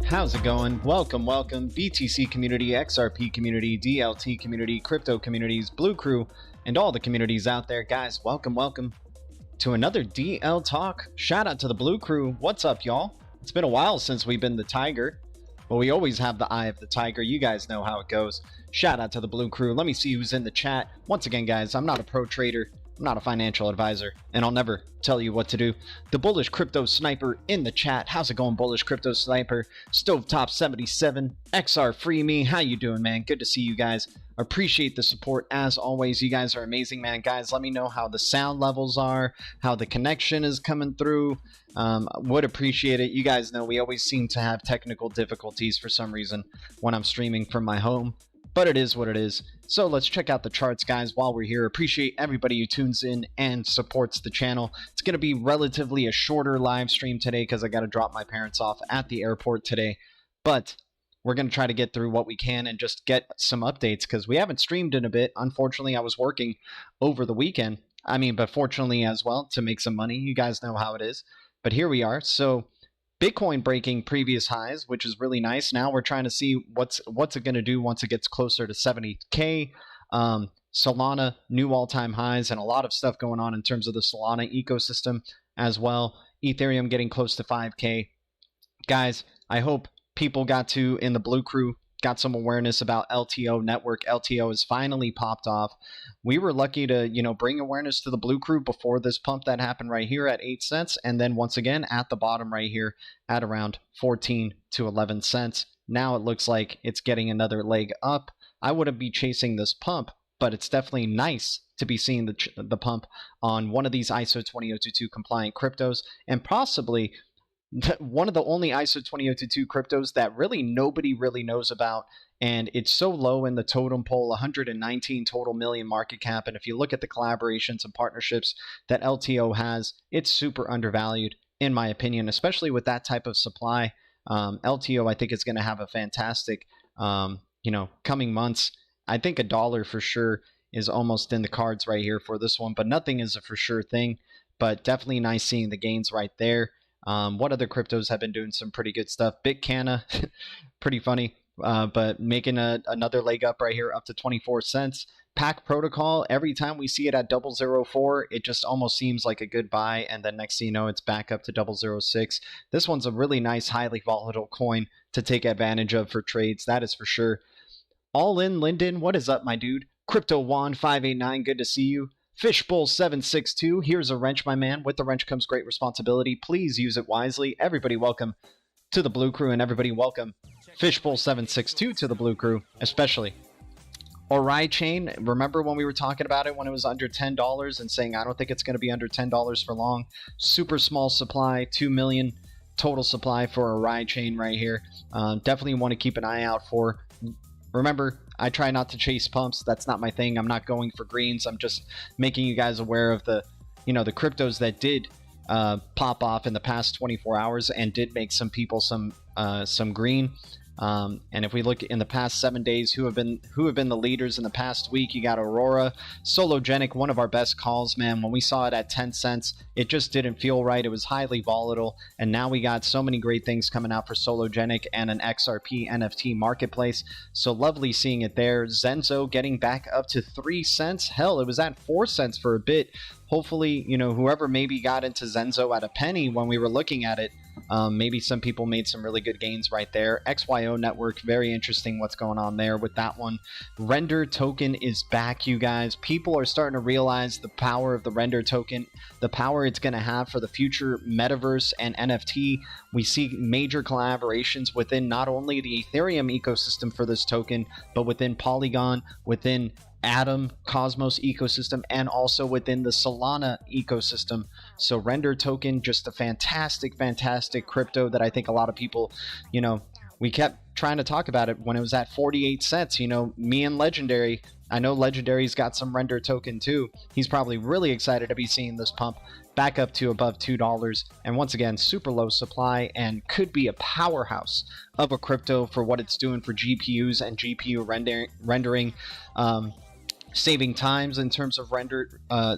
How's it going? Welcome, BTC community, XRP community, DLT community, crypto communities, Blue Crew, and all the communities out there. Guys, welcome to another DLTalk. Shout out to the Blue Crew. What's up, y'all? It's been a while since we've been the Tiger, but we always have the eye of the Tiger. You guys know how it goes. Shout out to the Blue Crew. Let me see who's in the chat. Once again, guys, I'm not a pro trader. I'm not a financial advisor, and I'll never tell you what to do. The Bullish Crypto Sniper in the chat. How's it going, Bullish Crypto Sniper? Stovetop 77, XR Free Me. How you doing, man? Good to see you guys. Appreciate the support as always. You guys are amazing, man. Guys, let me know how the sound levels are, how the connection is coming through. Would appreciate it. You guys know we always seem to have technical difficulties for some reason when I'm streaming from my home, but it is what it is. So let's check out the charts, guys, while we're here. Appreciate everybody who tunes in and supports the channel. It's going to be relatively a shorter live stream today because I got to drop my parents off at the airport today. But we're going to try to get through what we can and just get some updates because we haven't streamed in a bit. Unfortunately, I was working over the weekend. But fortunately as well to make some money. You guys know how it is. But here we are. So Bitcoin breaking previous highs, which is really nice. Now we're trying to see what's it going to do once it gets closer to 70K. Solana, new all-time highs, and a lot of stuff going on in terms of the Solana ecosystem as well. Ethereum getting close to 5K. Guys, I hope people in the Blue Crew, got some awareness about LTO network. LTO has finally popped off. We were lucky to, bring awareness to the Blue Crew before this pump that happened right here at 8 cents. And then once again at the bottom right here at around 14 to 11 cents. Now it looks like it's getting another leg up. I wouldn't be chasing this pump, but it's definitely nice to be seeing the pump on one of these ISO 20022 compliant cryptos, and possibly one of the only ISO 20022 cryptos that really nobody really knows about, and it's so low in the totem pole, 119 total million market cap. And if you look at the collaborations and partnerships that LTO has, it's super undervalued in my opinion, especially with that type of supply. LTO I think is going to have a fantastic coming months. I think $1 for sure is almost in the cards right here for this one, but nothing is a for sure thing. But definitely nice seeing the gains right there. What other cryptos have been doing some pretty good stuff? Bitcana, pretty funny, but making another leg up right here up to 24 cents. Pack Protocol, every time we see it at 004, it just almost seems like a good buy, and then next thing you know, it's back up to 006. This one's a really nice, highly volatile coin to take advantage of for trades, that is for sure. All in, Linden, what is up, my dude? Crypto Juan 589, good to see you. Fishbowl 762, here's a wrench, my man. With the wrench comes great responsibility. Please use it wisely. Everybody welcome to the Blue Crew, and everybody welcome Fishbowl 762 to the Blue Crew, especially. Ori Chain, remember when we were talking about it when it was under $10 and saying I don't think it's going to be under $10 for long? Super small supply, 2 million total supply for Ori Chain right here. Definitely want to keep an eye out for. Remember, I try not to chase pumps. That's not my thing. I'm not going for greens. I'm just making you guys aware of the cryptos that did pop off in the past 24 hours and did make some people some green. And if we look in the past 7 days, who have been the leaders in the past week? You got Aurora, Sologenic, one of our best calls, man. When we saw it at 10 cents, it just didn't feel right. It was highly volatile, and now we got so many great things coming out for Sologenic and an XRP NFT marketplace. So lovely seeing it there. Zenzo getting back up to 3 cents. Hell, it was at 4 cents for a bit. Hopefully, whoever maybe got into Zenzo at a penny when we were looking at it, maybe some people made some really good gains right there. XYO Network, very interesting what's going on there with that one. Render token is back, you guys. People are starting to realize the power of the Render token, the power it's going to have for the future metaverse and NFT. We see major collaborations within not only the Ethereum ecosystem for this token, but within Polygon, within Atom, Cosmos ecosystem, and also within the Solana ecosystem. So Render token, just a fantastic crypto that I think a lot of people, we kept trying to talk about it when it was at 48 cents. Me and Legendary, I know Legendary's got some Render token too. He's probably really excited to be seeing this pump back up to above $2. And once again, super low supply and could be a powerhouse of a crypto for what it's doing for GPUs and GPU rendering. saving times in terms of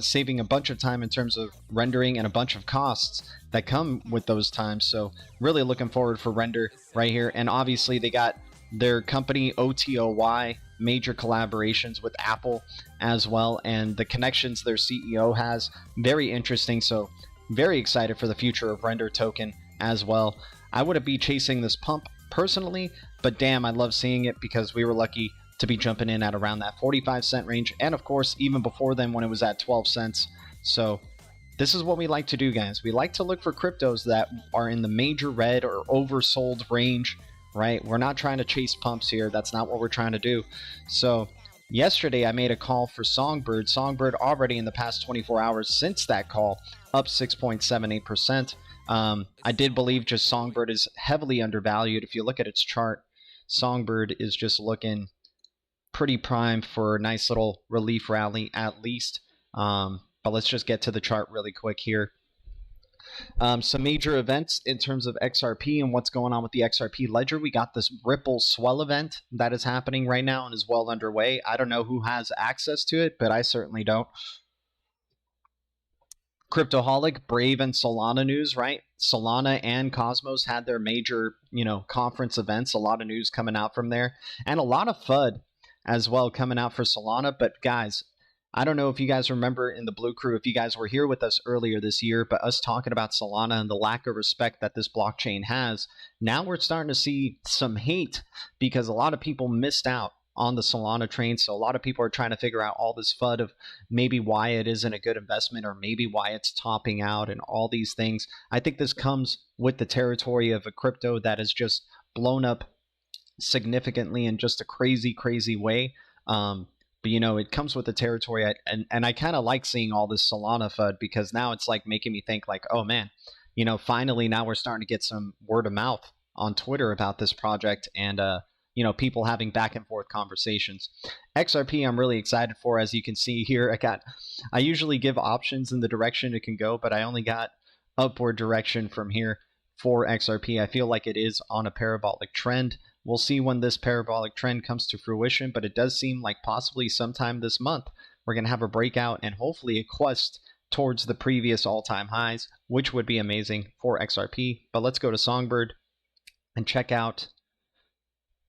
saving a bunch of time in terms of rendering and a bunch of costs that come with those times. So really looking forward for Render right here. And obviously they got their company OTOY, major collaborations with Apple as well, and the connections their CEO has, very interesting. So very excited for the future of Render token as well. I wouldn't be chasing this pump personally, but damn, I love seeing it because we were lucky to be jumping in at around that 45-cent range, and of course even before then when it was at 12 cents. So this is what we like to do, guys. We like to look for cryptos that are in the major red or oversold range, right? We're not trying to chase pumps here. That's not what we're trying to do. So yesterday I made a call for Songbird. Songbird already in the past 24 hours since that call up 6.78%. I did believe just Songbird is heavily undervalued. If you look at its chart, Songbird is just looking pretty primed for a nice little relief rally at least. But let's just get to the chart really quick here. Some major events in terms of XRP and what's going on with the XRP ledger. We got this Ripple swell event that is happening right now and is well underway. I don't know who has access to it, but I certainly don't. Cryptoholic, Brave, and Solana news, right? Solana and Cosmos had their major, conference events. A lot of news coming out from there, and a lot of FUD as well coming out for Solana. But guys, I don't know if you guys remember in the Blue Crew, if you guys were here with us earlier this year, but us talking about Solana and the lack of respect that this blockchain has. Now we're starting to see some hate because a lot of people missed out on the Solana train. So a lot of people are trying to figure out all this FUD of maybe why it isn't a good investment or maybe why it's topping out and all these things. I think this comes with the territory of a crypto that has just blown up significantly in just a crazy way. But it comes with the territory, and I kind of like seeing all this Solana FUD because now it's like making me think like, oh man, finally now we're starting to get some word of mouth on Twitter about this project and people having back and forth conversations. XRP I'm really excited for. As you can see here, I usually give options in the direction it can go, but I only got upward direction from here for XRP. I feel like it is on a parabolic trend. We'll see when this parabolic trend comes to fruition, but it does seem like possibly sometime this month we're going to have a breakout and hopefully a quest towards the previous all-time highs, which would be amazing for XRP. But let's go to Songbird and check out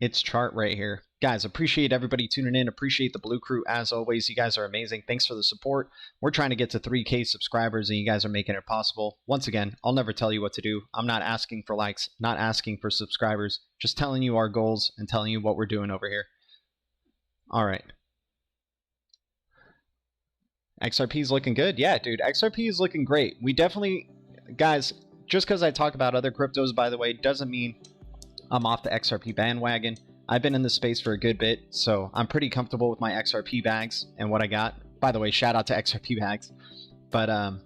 its chart right here. Guys, appreciate everybody tuning in. Appreciate the Blue Crew as always. You guys are amazing. Thanks for the support. We're trying to get to 3K subscribers and you guys are making it possible. Once again, I'll never tell you what to do. I'm not asking for likes, not asking for subscribers, just telling you our goals and telling you what we're doing over here. All right. XRP is looking good. Yeah, dude, XRP is looking great. We definitely, guys, just because I talk about other cryptos, by the way, doesn't mean I'm off the XRP bandwagon. I've been in this space for a good bit, so I'm pretty comfortable with my XRP bags and what I got. By the way, shout out to XRP bags. But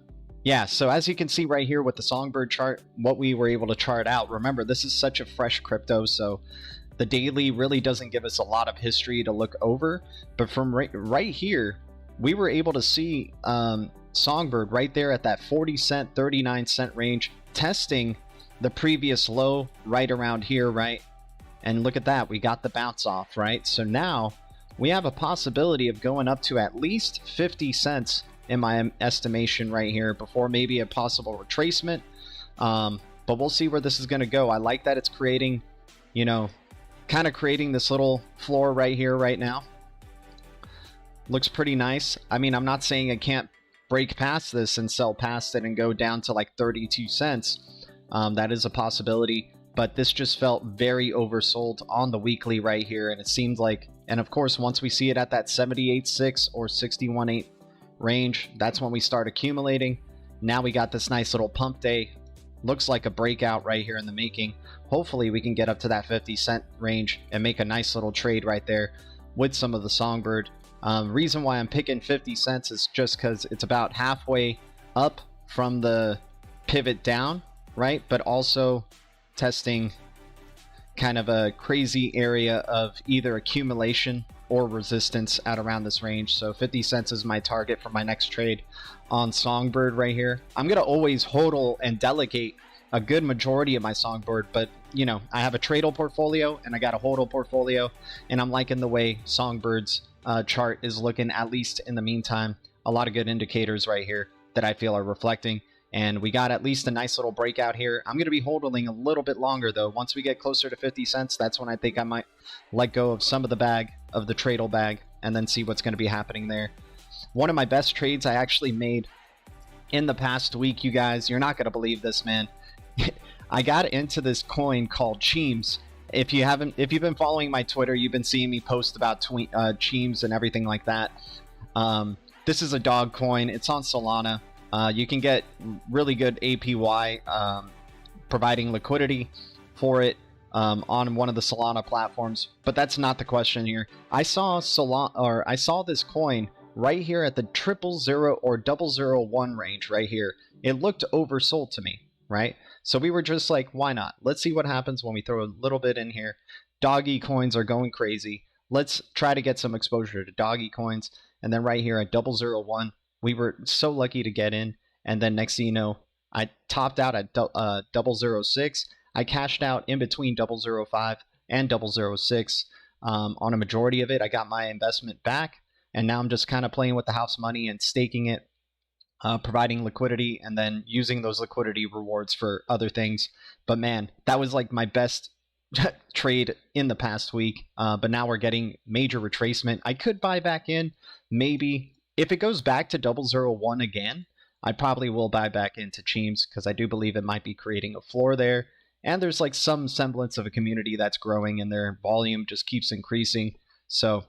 yeah, so as you can see right here with the Songbird chart, what we were able to chart out. Remember, this is such a fresh crypto, so the daily really doesn't give us a lot of history to look over. But from right here, we were able to see Songbird right there at that 40 cent, 39 cent range, testing the previous low right around here, right? And look at that, we got the bounce off, right? So now we have a possibility of going up to at least 50 cents in my estimation right here before maybe a possible retracement. But we'll see where this is going to go. I like that it's creating, kind of creating this little floor right here right now. Looks pretty nice. I mean, I'm not saying I can't break past this and sell past it and go down to like 32 cents. That is a possibility, but this just felt very oversold on the weekly right here, and it seemed like, and of course once we see it at that 78.6 or 61.8 range, that's when we start accumulating. Now we got this nice little pump day. Looks like a breakout right here in the making. Hopefully we can get up to that 50 cent range and make a nice little trade right there with some of the Songbird. Reason why I'm picking 50 cents is just because it's about halfway up from the pivot down, right? But also testing kind of a crazy area of either accumulation or resistance at around this range. So 50 cents is my target for my next trade on Songbird right here. I'm going to always hodl and delegate a good majority of my Songbird, but I have a tradal portfolio and I got a hodl portfolio, and I'm liking the way Songbird's chart is looking, at least in the meantime. A lot of good indicators right here that I feel are reflecting. And we got at least a nice little breakout here. I'm going to be holding a little bit longer, though. Once we get closer to 50 cents, that's when I think I might let go of some of the bag, of the Tradle bag, and then see what's going to be happening there. One of my best trades I actually made in the past week, you guys. You're not going to believe this, man. I got into this coin called Xumm. If you've been following my Twitter, you've been seeing me post about Xumm and everything like that. This is a dog coin. It's on Solana. You can get really good APY, providing liquidity for it on one of the Solana platforms. But that's not the question here. I saw this coin right here at the 000 or 001 range right here. It looked oversold to me, right? So we were just like, why not? Let's see what happens when we throw a little bit in here. Doggy coins are going crazy. Let's try to get some exposure to doggy coins. And then right here at 001, we were so lucky to get in. And then next thing you know, I topped out at 006. I cashed out in between 005 and 006 on a majority of it. I got my investment back. And now I'm just kind of playing with the house money and staking it, providing liquidity, and then using those liquidity rewards for other things. But man, that was like my best trade in the past week. But now we're getting major retracement. I could buy back in, maybe. If it goes back to 001 again, I probably will buy back into Xumm because I do believe it might be creating a floor there. And there's like some semblance of a community that's growing and their volume just keeps increasing. So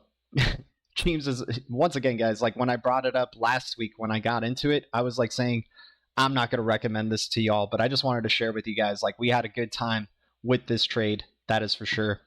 Xumm is, once again, guys, like when I brought it up last week when I got into it, I was like saying, I'm not going to recommend this to y'all, but I just wanted to share with you guys, like we had a good time with this trade. That is for sure.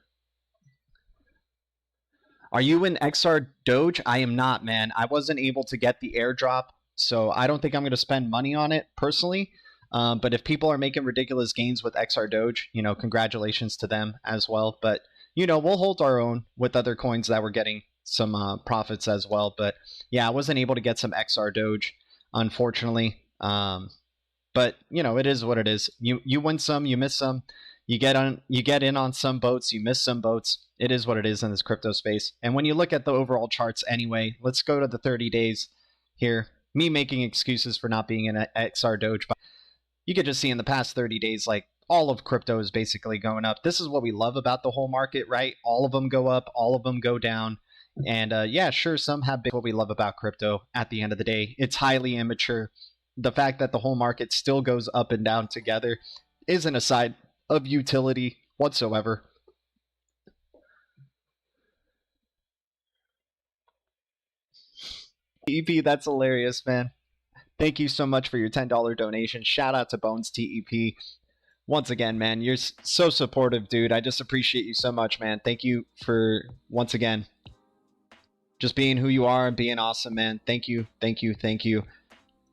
Are you in XR Doge? I am not, man. I wasn't able to get the airdrop, so I don't think I'm going to spend money on it personally. But if people are making ridiculous gains with XR Doge, you know, congratulations to them as well. But, you know, we'll hold our own with other coins that we're getting some profits as well. But yeah, I wasn't able to get some XR Doge, unfortunately. But you know, it is what it is. You win some, you miss some. You get in on some boats, you miss some boats. It is what it is in this crypto space. And when you look at the overall charts anyway, let's go to the 30 days here. Me making excuses for not being in an XR Doge, but you could just see in the past 30 days, like all of crypto is basically going up. This is what we love about the whole market, right? All of them go up, all of them go down. And yeah, sure, some have been what we love about crypto at the end of the day. It's highly immature. The fact that the whole market still goes up and down together isn't a side of utility whatsoever. TEP, that's hilarious, man. Thank you so much for your $10 donation. Shout out to Bones TEP. Once again, man, you're so supportive, dude. I just appreciate you so much, man. Thank you for, once again, just being who you are and being awesome, man. Thank you, thank you, thank you.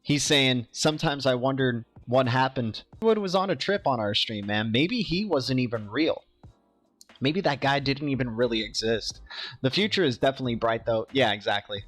He's saying, sometimes I wondered what happened. Wood was on a trip on our stream, man. Maybe he wasn't even real. Maybe that guy didn't even really exist. The future is definitely bright, though. Yeah, exactly.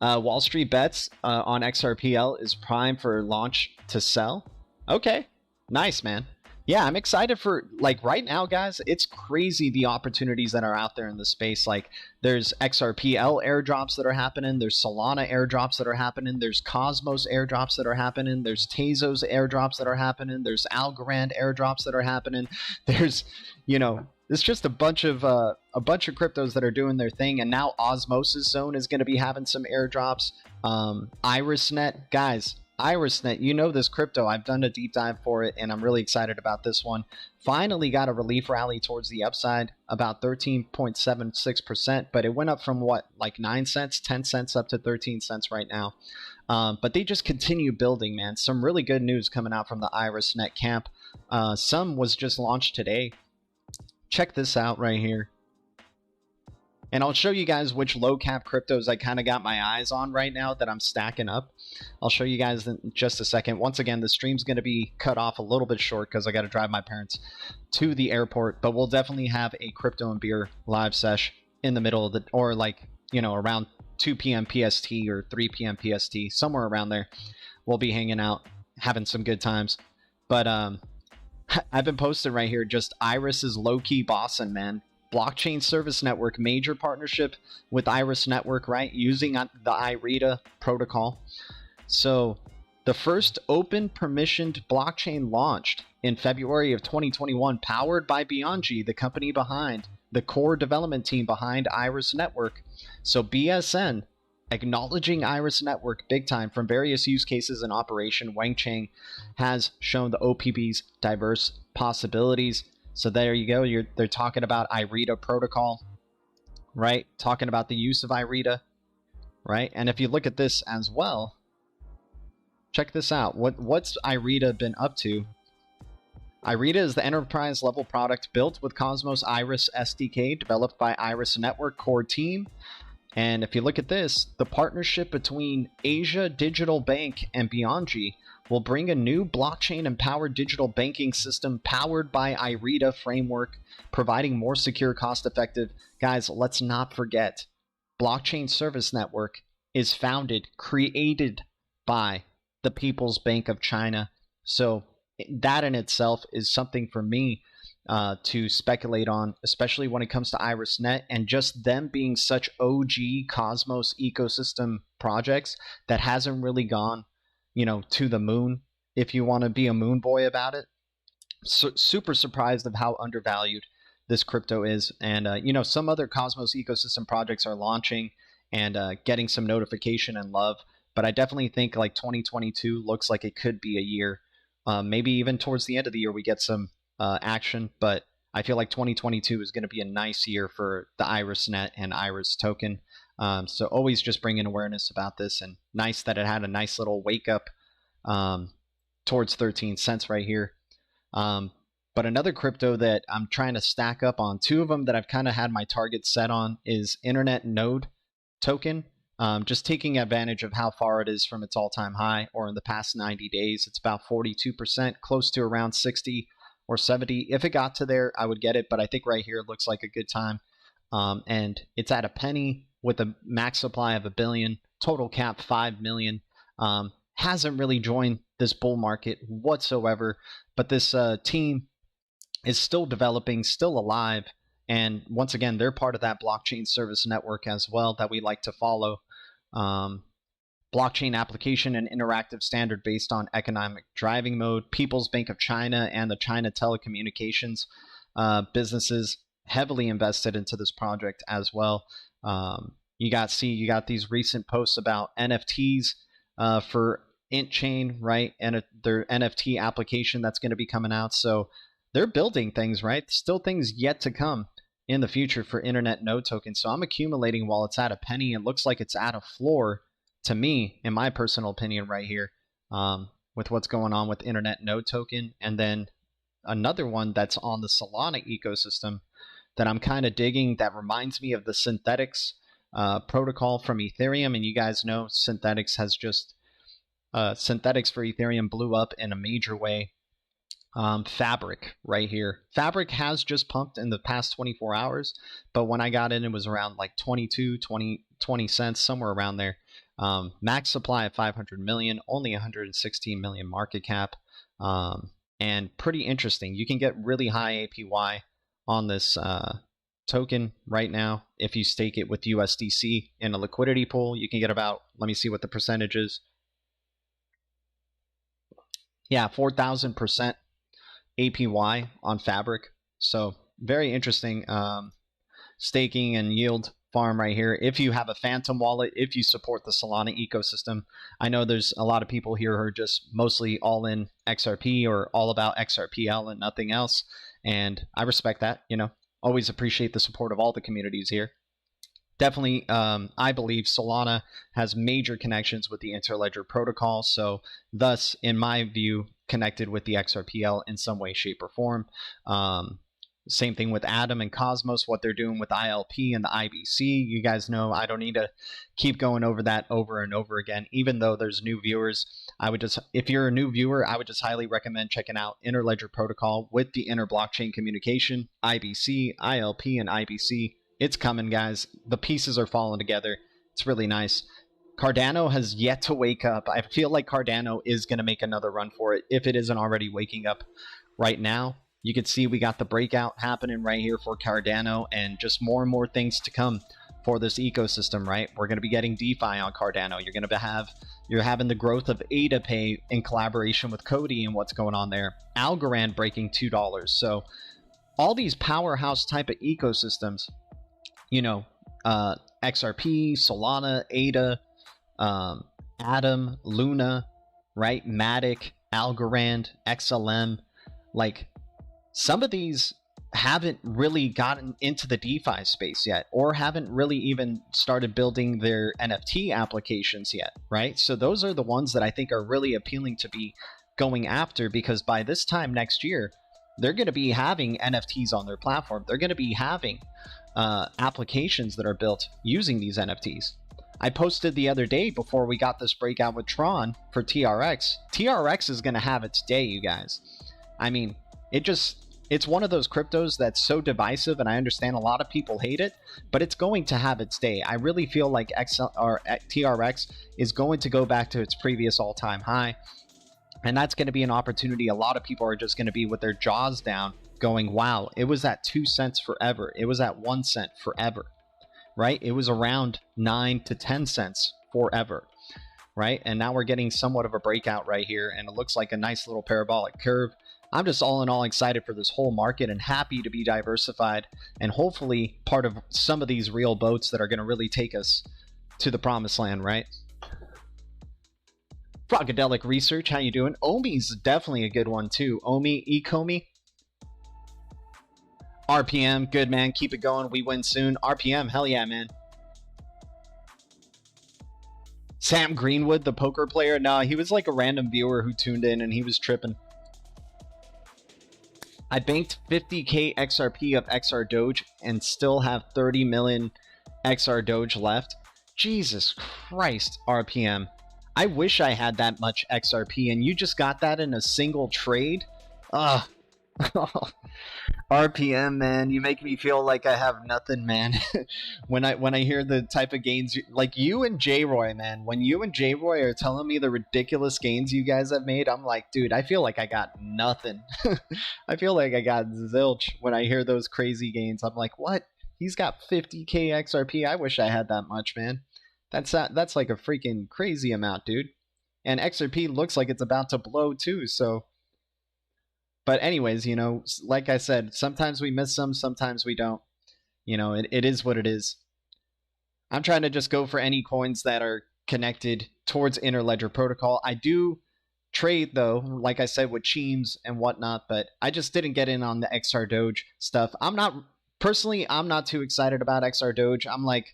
Wall Street Bets on XRPL is prime for launch to sell. Okay, nice, man. Yeah, I'm excited for, like, right now, guys, it's crazy the opportunities that are out there in the space. Like, there's XRPL airdrops that are happening. There's Solana airdrops that are happening. There's Cosmos airdrops that are happening. There's Tezos airdrops that are happening. There's Algorand airdrops that are happening. There's, you know, it's just a bunch of cryptos that are doing their thing. And now Osmosis Zone is going to be having some airdrops. IrisNet, guys. IrisNet, you know this crypto. I've done a deep dive for it, and I'm really excited about this one. Finally got a relief rally towards the upside, about 13.76%, but it went up from what, like 9 cents, 10 cents up to 13 cents right now. But they just continue building, man. Some really good news coming out from the IrisNet camp. Some was just launched today. Check this out right here. And I'll show you guys which low cap cryptos I kind of got my eyes on right now that I'm stacking up. I'll show you guys in just a second. Once again, the stream's going to be cut off a little bit short because I got to drive my parents to the airport. But we'll definitely have a crypto and beer live sesh in the middle of the, or like, you know, around 2 p.m. PST or 3 p.m. PST, somewhere around there. We'll be hanging out, having some good times. But I've been posting right here, just Iris is low-key bossing, man. blockchain service network, major partnership with Iris Network, right? Using the IRETA protocol. So the first open permissioned blockchain launched in February of 2021, powered by BeyondG, the company behind the core development team behind Iris Network. So BSN acknowledging Iris Network big time from various use cases in operation. Wang Cheng has shown the OPB's diverse possibilities. So there you go. They're talking about IRETA protocol, right? Talking about the use of IRETA, right? And if you look at this as well, check this out. What's IRETA been up to? IRETA is the enterprise level product built with Cosmos Iris SDK, developed by Iris Network core team. And if you look at this, the partnership between Asia Digital Bank and BeyondG will bring a new blockchain-empowered digital banking system powered by IRETA framework, providing more secure, cost-effective. Guys, let's not forget, Blockchain Service Network is founded, created by the People's Bank of China. So that in itself is something for me to speculate on, especially when it comes to IrisNet and just them being such OG Cosmos ecosystem projects that hasn't really gone, to the moon, if you want to be a moon boy about it. So, super surprised of how undervalued this crypto is. And, some other Cosmos ecosystem projects are launching and getting some notification and love. But I definitely think like 2022 looks like it could be a year. Maybe even towards the end of the year we get some action, but I feel like 2022 is going to be a nice year for the IrisNet and Iris token. So always just bringing awareness about this, and nice that it had a nice little wake up towards 13 cents right here. But another crypto that I'm trying to stack up on, two of them that I've kind of had my target set on, is Internet Node token. Just taking advantage of how far it is from its all-time high, or in the past 90 days, it's about 42%, close to around 60 or 70. If it got to there, I would get it, but I think right here it looks like a good time. And it's at a penny with a max supply of 1 billion, total cap 5 million. Hasn't really joined this bull market whatsoever, but this team is still developing, still alive. And once again, they're part of that blockchain service network as well that we like to follow. Blockchain application and interactive standard based on economic driving mode. People's Bank of China and the China Telecommunications businesses heavily invested into this project as well. You got these recent posts about NFTs for IntChain, right? And their NFT application that's going to be coming out. So they're building things, right? Still things yet to come in the future for Internet Node token. So I'm accumulating while it's at a penny. It looks like it's at a floor to me, in my personal opinion, right here, with what's going on with Internet Node token. And then another one that's on the Solana ecosystem that I'm kind of digging, that reminds me of the Synthetics protocol from Ethereum. And you guys know Synthetics has just Synthetics for Ethereum blew up in a major way. Fabric right here. Fabric has just pumped in the past 24 hours, but when I got in, it was around like 20 cents, somewhere around there. Max supply of 500 million, only 116 million market cap. And pretty interesting. You can get really high APY on this token right now. If you stake it with USDC in a liquidity pool, you can get about, let me see what the percentage is. Yeah, 4,000% APY on Fabric. So very interesting staking and yield farm right here. If you have a Phantom wallet, if you support the Solana ecosystem. I know there's a lot of people here who are just mostly all in XRP or all about XRPL and nothing else. And I respect that, always appreciate the support of all the communities here. Definitely, I believe Solana has major connections with the Interledger protocol. So thus, in my view, connected with the XRPL in some way, shape, or form. Same thing with Atom and Cosmos, what they're doing with ILP and the IBC. You guys know I don't need to keep going over that over and over again, even though there's new viewers. If you're a new viewer, I would just highly recommend checking out Interledger protocol with the inter-blockchain communication, IBC, ILP, and IBC. It's coming, guys. The pieces are falling together. It's really nice. Cardano has yet to wake up. I feel like Cardano is going to make another run for it if it isn't already waking up right now. You can see we got the breakout happening right here for Cardano, and just more and more things to come for this ecosystem, right? We're going to be getting DeFi on Cardano. You're having the growth of ADA Pay in collaboration with Cody and what's going on there. Algorand breaking $2. So all these powerhouse type of ecosystems, XRP, Solana, ADA, Atom, Luna, right? Matic, Algorand, XLM, like some of these haven't really gotten into the DeFi space yet, or haven't really even started building their NFT applications yet, right? So those are the ones that I think are really appealing to be going after, because by this time next year, they're going to be having NFTs on their platform. They're going to be having applications that are built using these NFTs. I posted the other day before we got this breakout with Tron for TRX. TRX is going to have its day, you guys. I mean, it's one of those cryptos that's so divisive, and I understand a lot of people hate it, but it's going to have its day. I really feel like TRX is going to go back to its previous all-time high, and that's going to be an opportunity. A lot of people are just going to be with their jaws down going, wow, it was at 2 cents forever. It was at 1 cent forever, right? It was around 9 to 10 cents forever, right? And now we're getting somewhat of a breakout right here, and it looks like a nice little parabolic curve. I'm just all in all excited for this whole market and happy to be diversified, and hopefully part of some of these real boats that are going to really take us to the promised land, right? Frogedelic Research, how you doing? Omi's definitely a good one too. Omi, Ecomi. RPM, good man. Keep it going. We win soon. RPM, hell yeah, man. Sam Greenwood, the poker player. No, he was like a random viewer who tuned in and he was tripping. I banked 50k XRP of XR Doge and still have 30 million XR Doge left. Jesus Christ, RPM. I wish I had that much XRP, and you just got that in a single trade? Ugh. RPM, man, you make me feel like I have nothing, man. when I hear the type of gains, like you and J-Roy, man, when you and J-Roy are telling me the ridiculous gains you guys have made, I'm like, dude, I feel like I got nothing. I feel like I got zilch when I hear those crazy gains. I'm like, what? He's got 50k XRP. I wish I had that much, man. That's like a freaking crazy amount, dude. And XRP looks like it's about to blow too, so. But anyways, like I said, sometimes we miss some, sometimes we don't. It is what it is. I'm trying to just go for any coins that are connected towards Interledger protocol. I do trade, though, like I said, with Cheems and whatnot, but I just didn't get in on the XR Doge stuff. I'm not too excited about XR Doge. I'm like,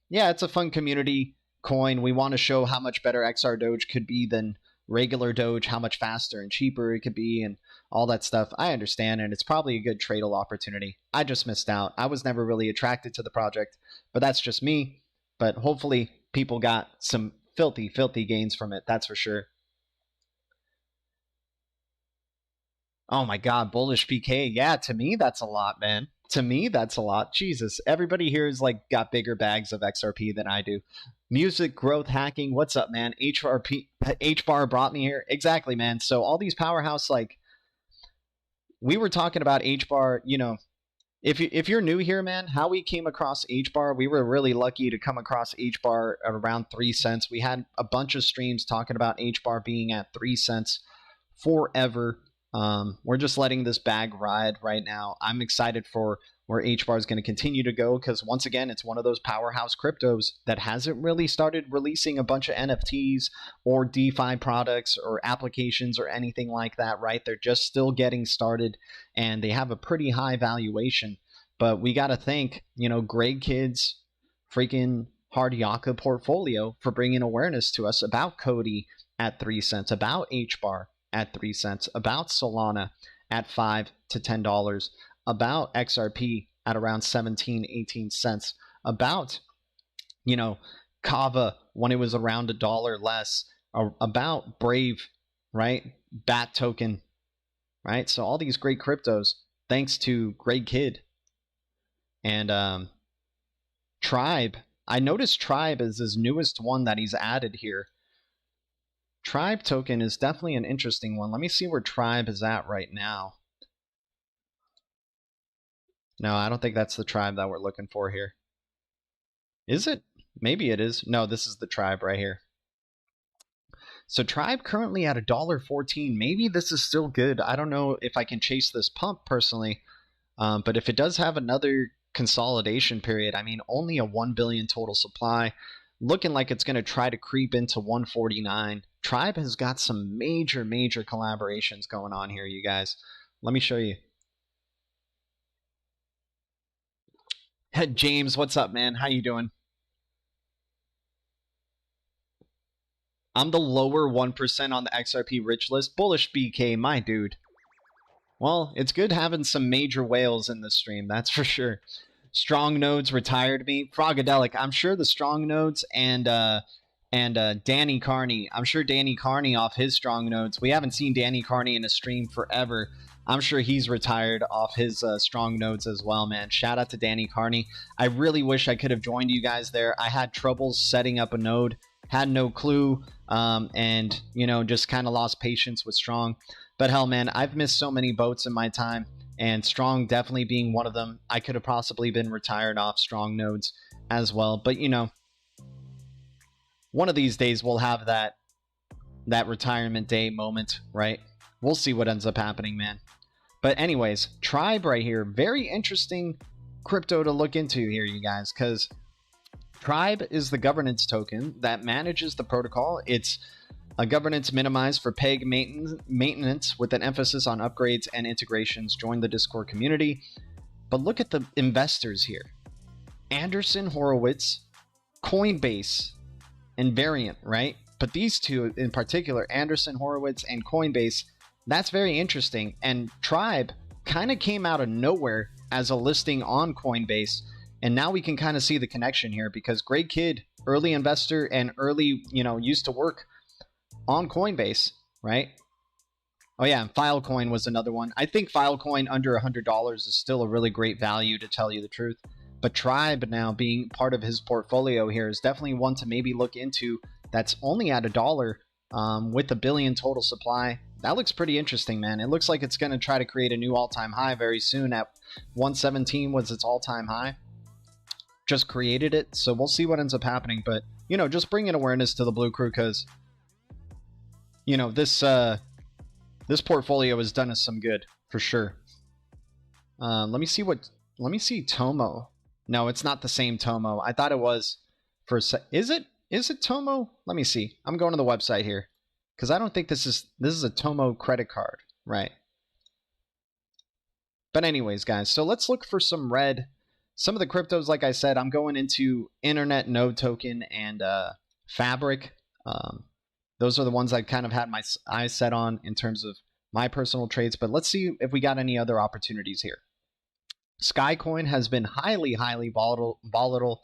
yeah, it's a fun community coin. We want to show how much better XR Doge could be than regular Doge, how much faster and cheaper it could be, and all that stuff. I understand, and it's probably a good trade-all opportunity. I just missed out. I was never really attracted to the project, but that's just me. But hopefully people got some filthy, filthy gains from it. That's for sure. Oh my God, bullish PK. Yeah, to me, that's a lot, man. To me, that's a lot. Jesus, everybody here is like got bigger bags of XRP than I do. Music growth hacking. What's up, man? HBAR brought me here. Exactly, man. So all these powerhouse, like, we were talking about HBAR, if you're new here, man, how we came across HBAR, we were really lucky to come across HBAR at around 3 cents. We had a bunch of streams talking about HBAR being at 3 cents forever. We're just letting this bag ride right now. I'm excited for where HBAR is going to continue to go, because once again, it's one of those powerhouse cryptos that hasn't really started releasing a bunch of NFTs or DeFi products or applications or anything like that, right? They're just still getting started, and they have a pretty high valuation. But we got to thank, Greg Kidd's freaking Hard Yaka portfolio for bringing awareness to us about Cody at 3 cents, about HBAR at 3 cents, about Solana at $5 to $10, about XRP at around 17, 18 cents, about, Kava when it was around $1 less, about Brave, right? BAT token, right? So all these great cryptos, thanks to Greg Kidd. And Tribe, I noticed Tribe is his newest one that he's added here. Tribe token is definitely an interesting one. Let me see where Tribe is at right now. No, I don't think that's the tribe that we're looking for here. Is it? Maybe it is. No, this is the tribe right here. So tribe currently at $1.14. Maybe this is still good. I don't know if I can chase this pump personally. But if it does have another consolidation period, I mean, only a 1 billion total supply, looking like it's going to try to creep into 149. Tribe has got some major collaborations going on here, you guys. Let me show you. James, what's up, man? How you doing? I'm the lower 1% on the XRP rich list. Bullish BK, my dude. Well, it's good having some major whales in the stream, that's for sure. Strong Nodes retired me. Frogadelic, I'm sure the Strong Nodes and Danny Carney. I'm sure Danny Carney off his Strong Nodes. We haven't seen Danny Carney in a stream forever. I'm sure he's retired off his Strong Nodes as well, man. Shout out to Danny Carney. I really wish I could have joined you guys there. I had troubles setting up a node, had no clue, and, you know, just kind of lost patience with Strong. But hell, man, I've missed so many boats in my time, and Strong definitely being one of them. I could have possibly been retired off Strong Nodes as well. But, you know, one of these days we'll have that retirement day moment, right? We'll see what ends up happening, man. But anyways, Tribe right here, very interesting crypto to look into here, you guys, because Tribe is the governance token that manages the protocol. It's a governance minimized for PEG maintenance with an emphasis on upgrades and integrations. Join the Discord community. But look at the investors here. Andreessen Horowitz, Coinbase, and Variant, right? But these two in particular, Andreessen Horowitz and Coinbase, that's very interesting. And Tribe kind of came out of nowhere as a listing on Coinbase. And now we can kind of see the connection here because Greg Kidd, early investor and early, you know, used to work on Coinbase, right? Oh yeah, and Filecoin was another one. I think Filecoin under $100 is still a really great value, to tell you the truth. But Tribe now being part of his portfolio here is definitely one to maybe look into. That's only at $1 with a billion total supply. That looks pretty interesting, man. It looks like it's going to try to create a new all-time high very soon. At 117 was its all-time high. Just created it, so we'll see what ends up happening. But, you know, just bringing awareness to the Blue Crew because, you know, this portfolio has done us some good for sure. Let me see Tomo. No, it's not the same Tomo. I thought it was for a sec. Is it Tomo? Let me see. I'm going to the website here because I don't think this is a Tomo credit card, right? But anyways, guys, so let's look for some red. Some of the cryptos, like I said, I'm going into Internet Node Token and Fabric. Those are the ones I kind of had my eyes set on in terms of my personal trades. But let's see if we got any other opportunities here. Skycoin has been highly volatile,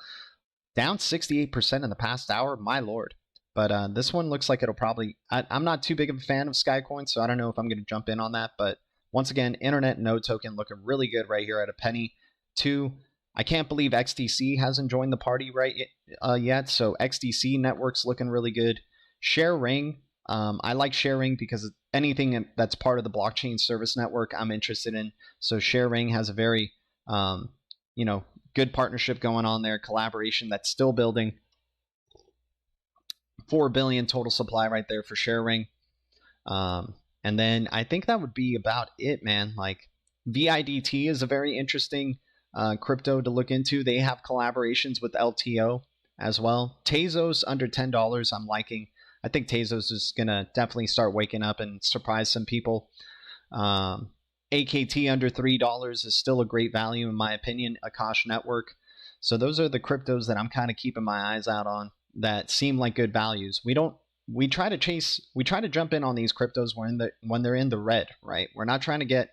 down 68% in the past hour. My lord. But this one looks like it'll probably... I'm not too big of a fan of Skycoin, so I don't know if I'm going to jump in on that. But once again, Internet Node Token looking really good right here at a penny. 2. I can't believe XDC hasn't joined the party yet. So XDC network's looking really good. ShareRing. I like ShareRing because anything that's part of the blockchain service network I'm interested in. So ShareRing has a very, you know, good partnership going on there. Collaboration that's still building. 4 billion total supply right there for ShareRing. And then I think that would be about it, man. Like VIDT is a very interesting crypto to look into. They have collaborations with LTO as well. Tezos under $10 I'm liking. I think Tezos is gonna definitely start waking up and surprise some people. AKT under $3 is still a great value in my opinion. Akash Network. So those are the cryptos that I'm kind of keeping my eyes out on that seem like good values. We try to jump in on these cryptos when they're in the red, right? We're not trying to get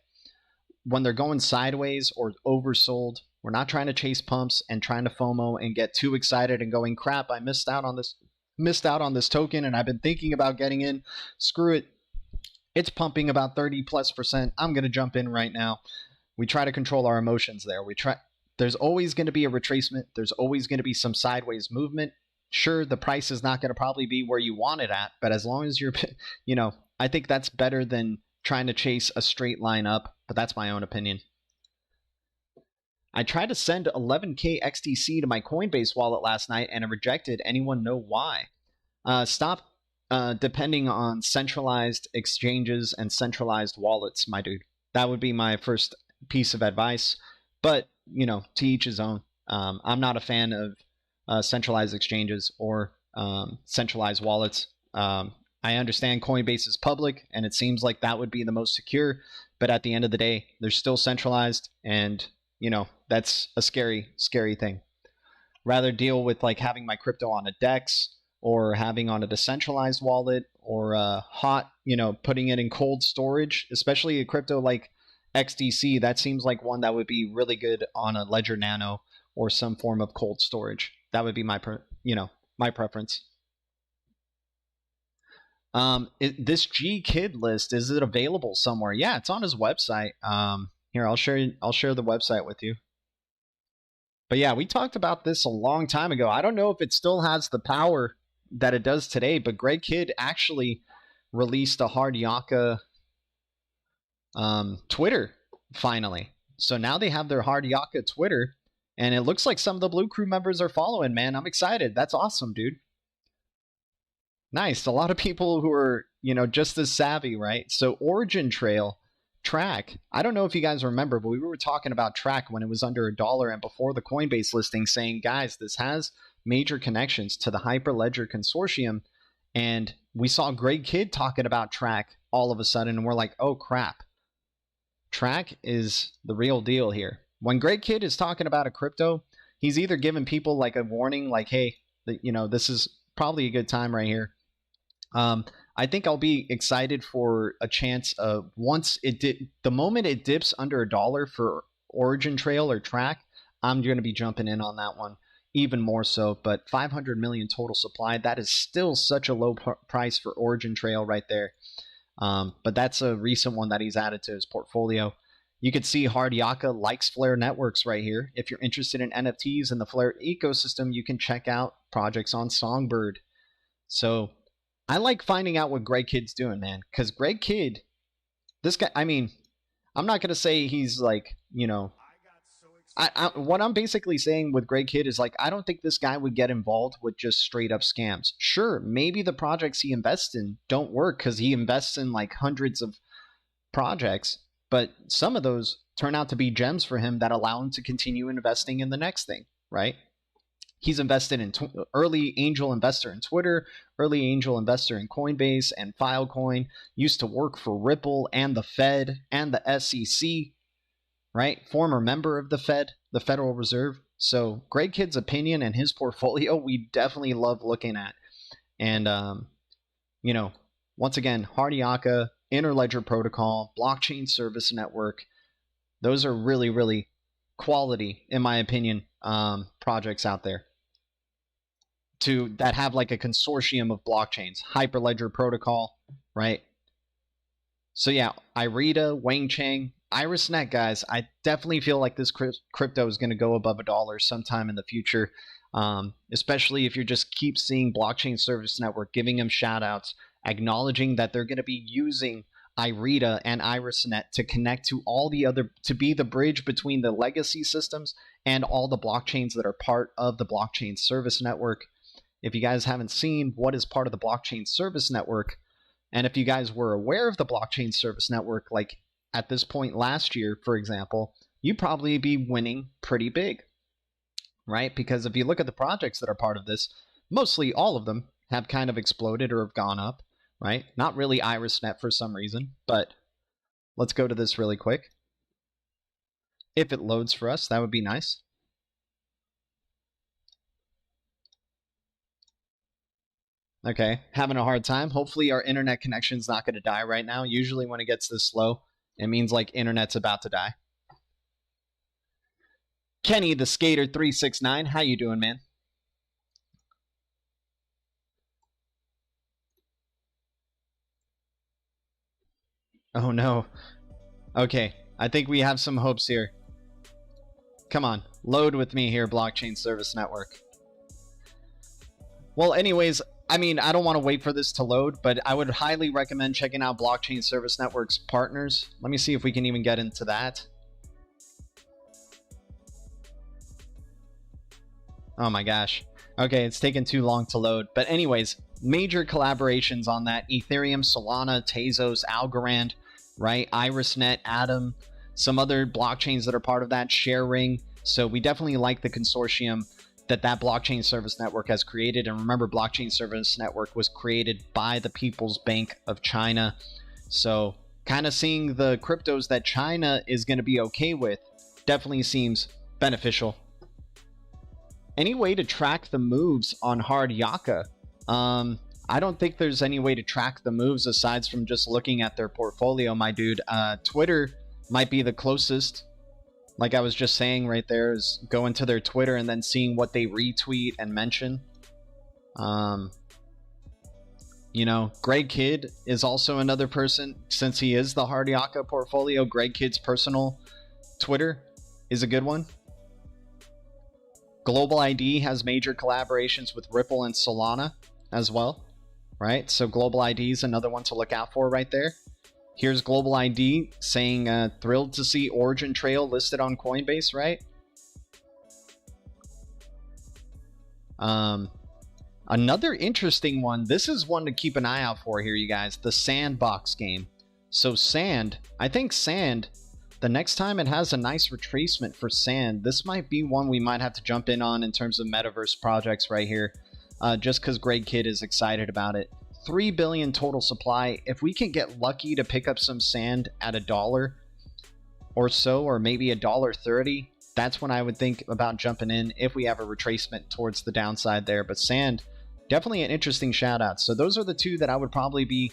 when they're going sideways or oversold. We're not trying to chase pumps and trying to FOMO and get too excited and going, crap, I missed out on this token and I've been thinking about getting in. Screw it. It's pumping about 30+%. I'm going to jump in right now. We try to control our emotions there. There's always going to be a retracement. There's always going to be some sideways movement. Sure, the price is not going to probably be where you want it at, but as long as you're, you know, I think that's better than trying to chase a straight line up, but that's my own opinion. I tried to send 11K XTC to my Coinbase wallet last night and it rejected. Anyone know why? Stop depending on centralized exchanges and centralized wallets, my dude. That would be my first piece of advice. But, you know, to each his own. I'm not a fan of centralized exchanges or centralized wallets. I understand Coinbase is public, and it seems like that would be the most secure. But at the end of the day, they're still centralized, and you know that's a scary, scary thing. Rather deal with like having my crypto on a DEX or having on a decentralized wallet or hot, you know, putting it in cold storage, especially a crypto like XDC. That seems like one that would be really good on a Ledger Nano or some form of cold storage. That would be my, my preference. This G Kid list, is it available somewhere? Yeah, it's on his website. Here, I'll share the website with you. But yeah, we talked about this a long time ago. I don't know if it still has the power that it does today, but Greg Kidd actually released a hard Yaka Twitter finally. So now they have their hard Yaka Twitter, and it looks like some of the Blue Crew members are following, man. I'm excited. That's awesome, dude. Nice. A lot of people who are, you know, just as savvy, right? So Origin Trail, Track. I don't know if you guys remember, but we were talking about Track when it was under $1 and before the Coinbase listing, saying, guys, this has major connections to the Hyperledger Consortium. And we saw Greg Kidd talking about Track all of a sudden, and we're like, oh, crap. Track is the real deal here. When Greg Kidd is talking about a crypto, he's either giving people like a warning, like, hey, you know, this is probably a good time right here. I think I'll be excited for a chance of the moment it dips under $1 for Origin Trail or Track, I'm going to be jumping in on that one even more so. But 500 million total supply, that is still such a low price for Origin Trail right there. But that's a recent one that he's added to his portfolio. You can see Hard Yaka likes Flare Networks right here. If you're interested in NFTs and the Flare ecosystem, you can check out projects on Songbird. So I like finding out what Greg Kidd's doing, man, because Greg Kidd, this guy, I mean, I'm not going to say he's like, you know, what I'm basically saying with Greg Kidd is like, I don't think this guy would get involved with just straight up scams. Sure, maybe the projects he invests in don't work because he invests in like hundreds of projects, but some of those turn out to be gems for him that allow him to continue investing in the next thing, right? He's invested in early angel investor in Twitter, early angel investor in Coinbase and Filecoin, used to work for Ripple and the Fed and the SEC, right? Former member of the Fed, the Federal Reserve. So Greg Kidd's opinion and his portfolio, we definitely love looking at. And, you know, once again, Hard Yaka, Interledger Protocol, Blockchain Service Network, those are really, really quality, in my opinion, projects out there that have like a consortium of blockchains. Hyperledger Protocol, right? So yeah, IRITA, Wang Chang, IrisNet, guys. I definitely feel like this crypto is going to go above $1 sometime in the future, especially if you just keep seeing Blockchain Service Network giving them shout outs, acknowledging that they're going to be using IRITA and IrisNet to connect to all the other, to be the bridge between the legacy systems and all the blockchains that are part of the Blockchain Service Network. If you guys haven't seen what is part of the Blockchain Service Network, and if you guys were aware of the Blockchain Service Network, like at this point last year, for example, you'd probably be winning pretty big, right? Because if you look at the projects that are part of this, mostly all of them have kind of exploded or have gone up, right? Not really IrisNet for some reason, but let's go to this really quick. If it loads for us, that would be nice. Okay, having a hard time. Hopefully our internet connection's not going to die right now. Usually when it gets this slow, it means like internet's about to die. Kenny the Skater 369, how you doing, man? Oh no. Okay, I think we have some hopes here. Come on, load with me here, Blockchain Service Network. Well, anyways, I mean, I don't want to wait for this to load, but I would highly recommend checking out Blockchain Service Network's partners. Let me see if we can even get into that. Oh my gosh. Okay, it's taken too long to load. But anyways, major collaborations on that. Ethereum, Solana, Tezos, Algorand, right? IrisNet, Atom, some other blockchains that are part of that, ShareRing. So we definitely like the consortium that blockchain service network has created. And remember, blockchain service network was created by the People's Bank of China. So kind of seeing the cryptos that China is going to be okay with definitely seems beneficial. Any way to track the moves on Hard Yaka? I don't think there's any way to track the moves aside from just looking at their portfolio, my dude. Twitter might be the closest. Like I was just saying right there, is going to their Twitter and then seeing what they retweet and mention. You know, Greg Kidd is also another person, since he is the Hard Yaka portfolio. Greg Kidd's personal Twitter is a good one. Global ID has major collaborations with Ripple and Solana as well, right? So Global ID is another one to look out for right there. Here's Global ID saying, thrilled to see Origin Trail listed on Coinbase, right? Another interesting one. This is one to keep an eye out for here, you guys. The Sandbox game. So Sand, I think Sand, the next time it has a nice retracement for Sand, this might be one we might have to jump in on in terms of metaverse projects right here. Just because Greg Kidd is excited about it. 3 billion total supply. If we can get lucky to pick up some Sand at $1 or so, or maybe $1.30, that's when I would think about jumping in if we have a retracement towards the downside there. But Sand, definitely an interesting shout out. So those are the two that I would probably be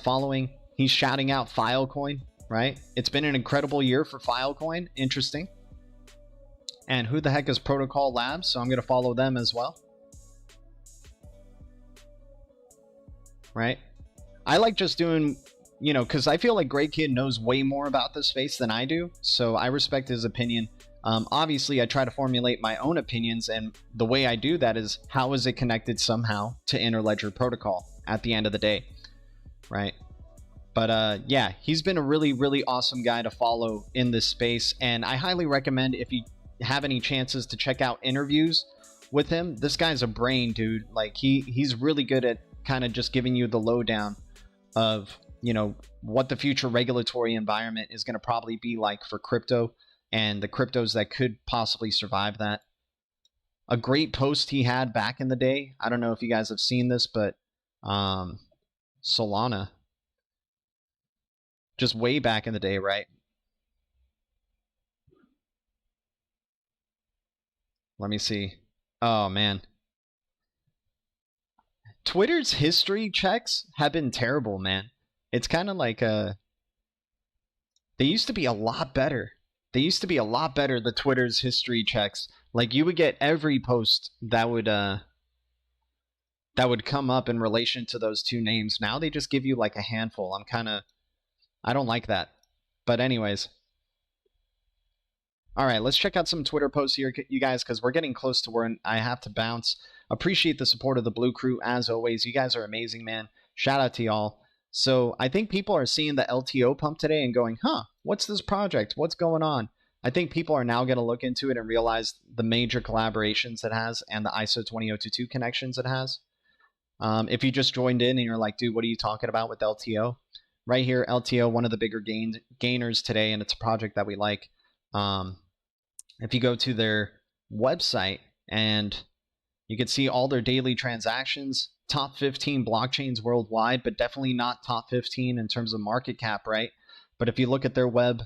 following. He's shouting out Filecoin, right? It's been an incredible year for Filecoin. Interesting. And who the heck is Protocol Labs? So I'm going to follow them as well. Right? I like just doing, you know, because I feel like Greg Kidd knows way more about this space than I do. So I respect his opinion. Obviously, I try to formulate my own opinions. And the way I do that is, how is it connected somehow to Interledger protocol at the end of the day? Right? But yeah, he's been a really, really awesome guy to follow in this space. And I highly recommend, if you have any chances, to check out interviews with him. This guy's a brain, dude. Like he's really good at kind of just giving you the lowdown of, you know, what the future regulatory environment is going to probably be like for crypto and the cryptos that could possibly survive that. A great post he had back in the day, I don't know if you guys have seen this, but Solana, just way back in the day, right? Let me see. Oh man, Twitter's history checks have been terrible, man. It's kind of like they used to be a lot better. They used to be a lot better, the Twitter's history checks. Like you would get every post that would come up in relation to those two names. Now they just give you like a handful. I don't like that. But anyways. All right, let's check out some Twitter posts here, you guys, because we're getting close to where I have to bounce. Appreciate the support of the Blue Crew, as always. You guys are amazing, man. Shout out to y'all. So I think people are seeing the LTO pump today and going, huh, what's this project? What's going on? I think people are now going to look into it and realize the major collaborations it has and the ISO 20022 connections it has. If you just joined in and you're like, dude, what are you talking about with LTO? Right here, LTO, one of the bigger gainers today, and it's a project that we like. If you go to their website, and you can see all their daily transactions, top 15 blockchains worldwide, but definitely not top 15 in terms of market cap, right? But if you look at their web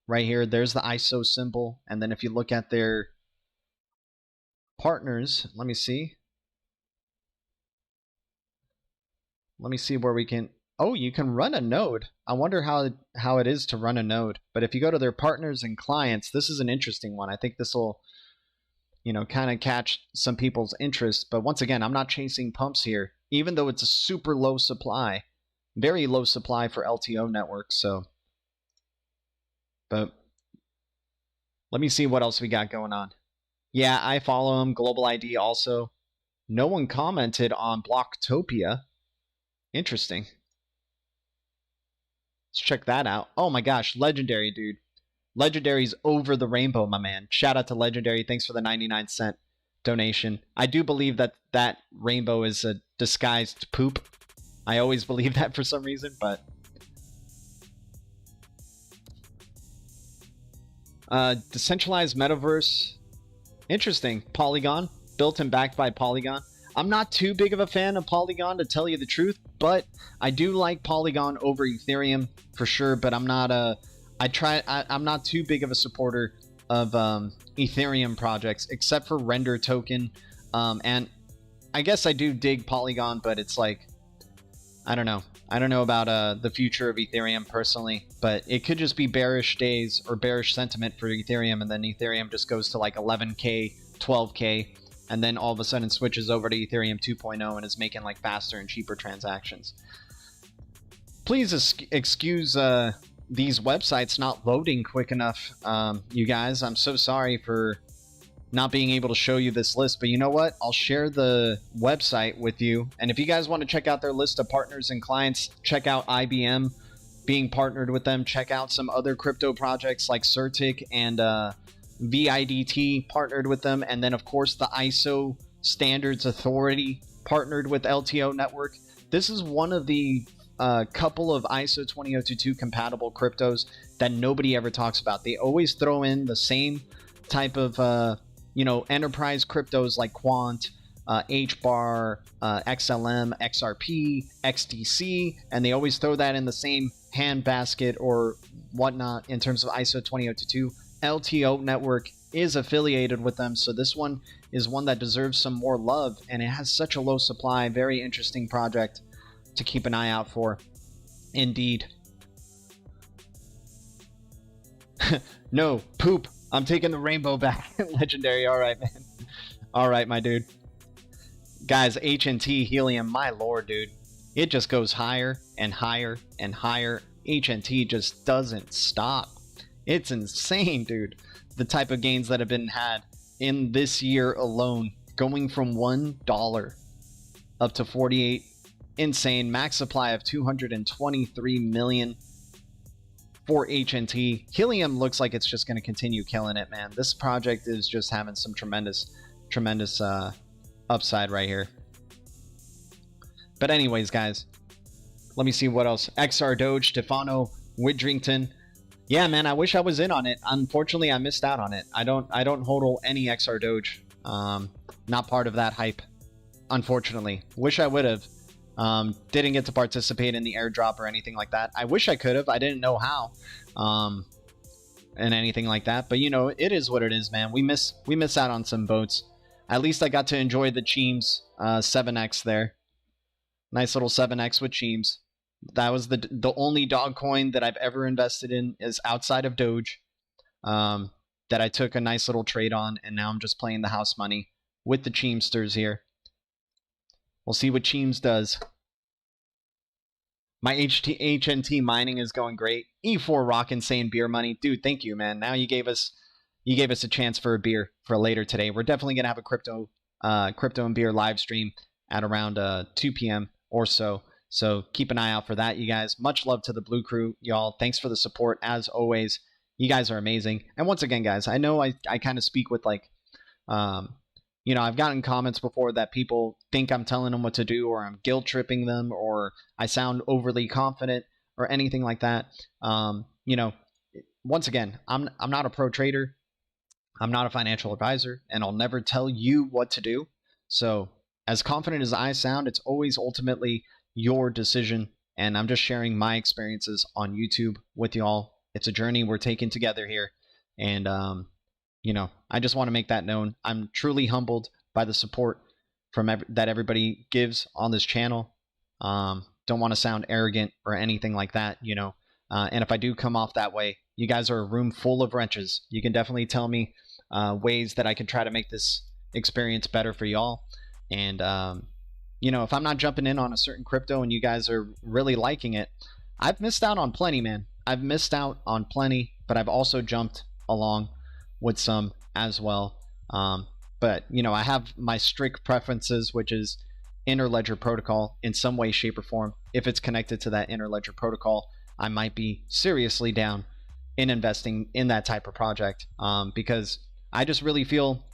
right here, there's the ISO symbol. And then if you look at their partners, let me see where we can, oh, you can run a node. I wonder how it is to run a node. But if you go to their partners and clients, this is an interesting one. I think this will, you know, kind of catch some people's interest. But once again, I'm not chasing pumps here, even though it's a super low supply, very low supply for LTO networks. So, but let me see what else we got going on. Yeah, I follow him. Global ID also. No one commented on Blocktopia. Interesting. Let's check that out. Oh my gosh, Legendary, dude. Legendary's over the rainbow, my man. Shout out to Legendary. Thanks for the 99 cent donation. I do believe that that rainbow is a disguised poop. I always believe that for some reason, but decentralized metaverse, interesting. Polygon, built and backed by Polygon. I'm not too big of a fan of Polygon, to tell you the truth, but I do like Polygon over Ethereum for sure. But I'm not I'm not too big of a supporter of Ethereum projects, except for Render Token, and I guess I do dig Polygon, but it's like, I don't know about the future of Ethereum personally, but it could just be bearish days or bearish sentiment for Ethereum, and then Ethereum just goes to like 11k, 12k, and then all of a sudden switches over to Ethereum 2.0 and is making like faster and cheaper transactions. Please excuse these websites not loading quick enough, you guys. I'm so sorry for not being able to show you this list, but you know what? I'll share the website with you, and if you guys want to check out their list of partners and clients, check out IBM being partnered with them. Check out some other crypto projects like Certic and VIDT partnered with them, and then of course the ISO Standards Authority partnered with LTO Network. This is one of the couple of ISO 20022 compatible cryptos that nobody ever talks about. They always throw in the same type of enterprise cryptos like Quant, HBAR, XLM, XRP, XDC, and they always throw that in the same hand basket or whatnot in terms of ISO 20022. LTO Network is affiliated with them, so this one is one that deserves some more love, and it has such a low supply. Very interesting project to keep an eye out for. Indeed. No, poop. I'm taking the rainbow back. Legendary. All right, man. All right, my dude. Guys, HNT Helium, my lord, dude. It just goes higher and higher and higher. HNT just doesn't stop. It's insane, dude. The type of gains that have been had in this year alone, going from $1 up to 48. Insane. Max supply of 223 million for HNT. Helium looks like it's just going to continue killing it, man. This project is just having some tremendous upside right here. But anyways, guys, let me see what else. XR Doge, Stefano Widrington. Yeah, man, I wish I was in on it. Unfortunately, I missed out on it. I don't hold any XR Doge. Not part of that hype, unfortunately. Wish I would have. Didn't get to participate in the airdrop or anything like that. I wish I could have. I didn't know how, and anything like that. But you know, it is what it is, man. We miss out on some boats. At least I got to enjoy the Cheems 7x there. Nice little 7x with Cheems. That was the only dog coin that I've ever invested in, is outside of Doge, that I took a nice little trade on, and now I'm just playing the house money with the Cheemsters here. We'll see what Cheems does. My HNT mining is going great. E4 Rock Insane beer money. Dude, thank you, man. Now you gave us a chance for a beer for later today. We're definitely going to have a crypto and beer live stream at around 2 p.m. or so. So keep an eye out for that, you guys. Much love to the Blue Crew, y'all. Thanks for the support, as always. You guys are amazing. And once again, guys, I know I kind of speak with like, I've gotten comments before that people think I'm telling them what to do, or I'm guilt tripping them, or I sound overly confident or anything like that. Once again, I'm not a pro trader. I'm not a financial advisor, and I'll never tell you what to do. So as confident as I sound, it's always ultimately your decision, and I'm just sharing my experiences on YouTube with y'all. It's a journey we're taking together here, and I just want to make that known. I'm truly humbled by the support from that everybody gives on this channel. Don't want to sound arrogant or anything like that, and if I do come off that way, you guys are a room full of wrenches. You can definitely tell me ways that I can try to make this experience better for y'all. And if I'm not jumping in on a certain crypto and you guys are really liking it, I've missed out on plenty, man. I've missed out on plenty, but I've also jumped along with some as well. But I have my strict preferences, which is Interledger protocol in some way, shape, or form. If it's connected to that Interledger protocol, I might be seriously down in investing in that type of project, because I just really feel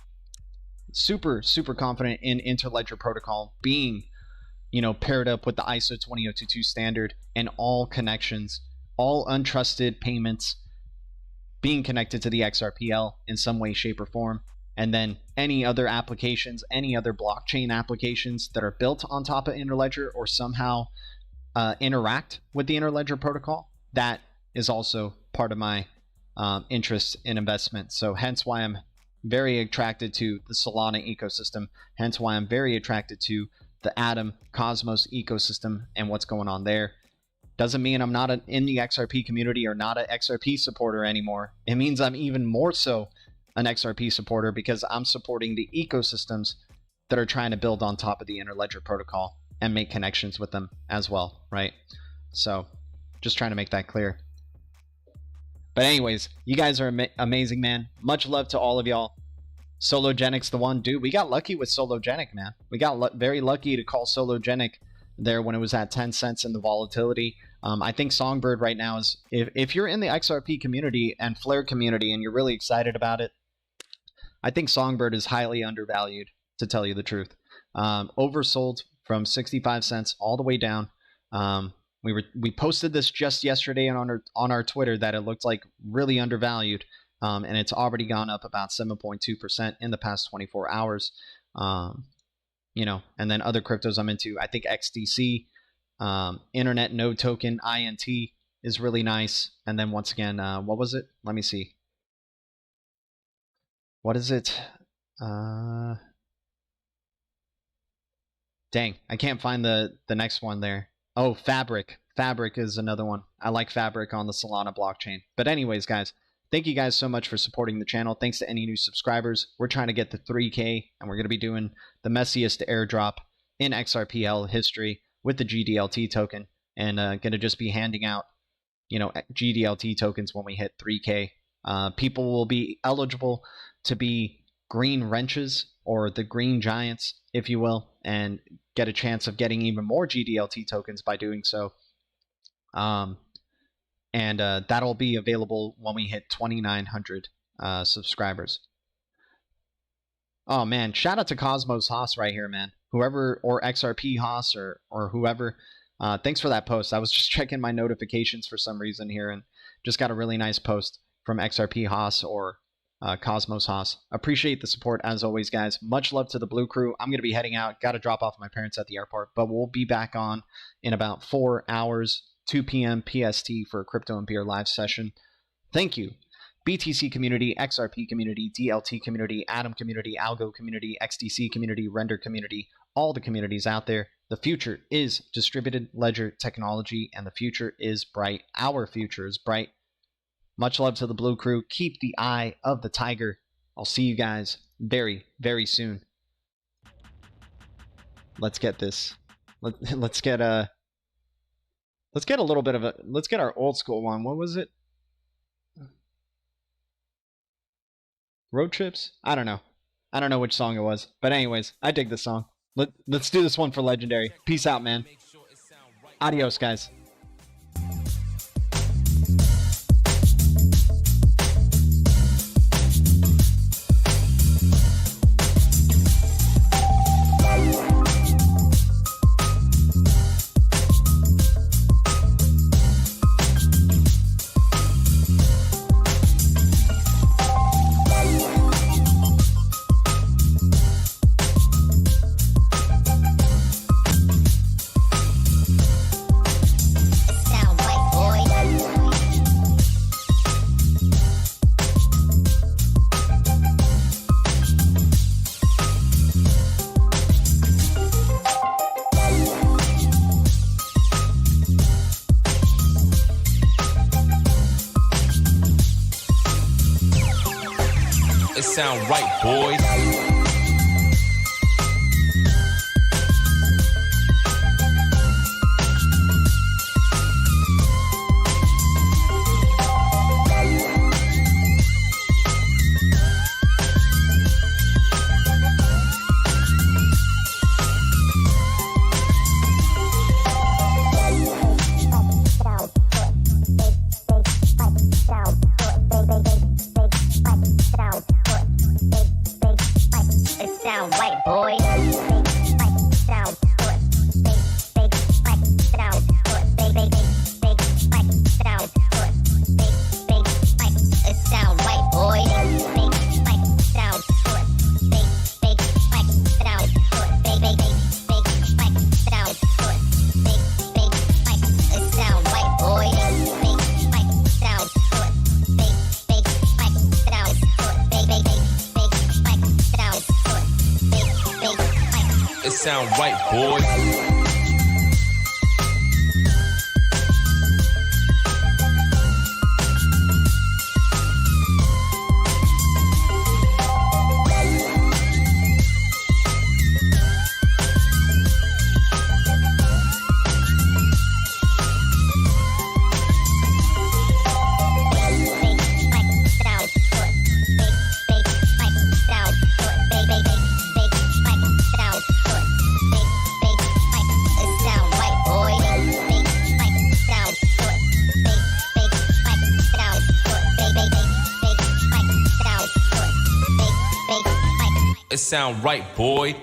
super confident in Interledger protocol being, paired up with the ISO 20022 standard, and all connections, all untrusted payments being connected to the XRPL in some way, shape, or form. And then any other applications, any other blockchain applications that are built on top of Interledger or somehow interact with the Interledger protocol, that is also part of my interest in investment. So hence why I'm very attracted to the Solana ecosystem, hence why I'm very attracted to the Atom Cosmos ecosystem and what's going on there. Doesn't mean I'm not in the XRP community or not an XRP supporter anymore. It means I'm even more so an XRP supporter because I'm supporting the ecosystems that are trying to build on top of the Interledger protocol and make connections with them as well, right? So just trying to make that clear. But anyways, you guys are amazing, man. Much love to all of y'all. Sologenic's the one. Dude, we got lucky with Sologenic, man. We got very lucky to call Sologenic there when it was at 10 cents in the volatility. I think Songbird right now is, if you're in the XRP community and Flare community and you're really excited about it, I think Songbird is highly undervalued, to tell you the truth. Oversold from 65 cents all the way down. We posted this just yesterday on our Twitter that it looked like really undervalued, and it's already gone up about 7.2% in the past 24 hours. And then other cryptos I'm into, I think XDC, Internet Node Token, INT is really nice. And then once again, what was it? Let me see. What is it? Dang, I can't find the next one there. Oh, Fabric. Fabric is another one. I like Fabric on the Solana blockchain. But anyways, guys, thank you guys so much for supporting the channel. Thanks to any new subscribers. We're trying to get to 3K, and we're going to be doing the messiest airdrop in XRPL history with the GDLT token, and going to just be handing out, GDLT tokens when we hit 3K. People will be eligible to be green wrenches, or the green giants, if you will, and get a chance of getting even more GDLT tokens by doing so. That'll be available when we hit 2,900 subscribers. Oh man, shout out to Cosmos Haas right here, man. Whoever, or XRP Haas, or whoever, thanks for that post. I was just checking my notifications for some reason here and just got a really nice post from XRP Haas or Cosmos Haas. Appreciate the support as always, guys. Much love to the Blue Crew. I'm going to be heading out. Got to drop off my parents at the airport, but we'll be back on in about 4 hours, 2 p.m. PST for a Crypto and Beer live session. Thank you. BTC community, XRP community, DLT community, Atom community, ALGO community, XDC community, Render community, all the communities out there. The future is distributed ledger technology, and the future is bright. Our future is bright. Much love to the Blue Crew. Keep the eye of the tiger. I'll see you guys very, very soon. Let's get this. Let's get a little bit of a, let's get our old school one. What was it? Road Trips? I don't know. I don't know which song it was. But anyways, I dig this song. Let's do this one for Legendary. Peace out, man. Adios, guys. Sound right, boys. sound white, boy. Sound good. Big sound good. Big sound good. Big it sound white, boy. Big sound good. Big sound good. Big sound good. Big it sound white, boy. Big sound good. Big sound good. Big sound good. It sound right, boy. It sound right, boy.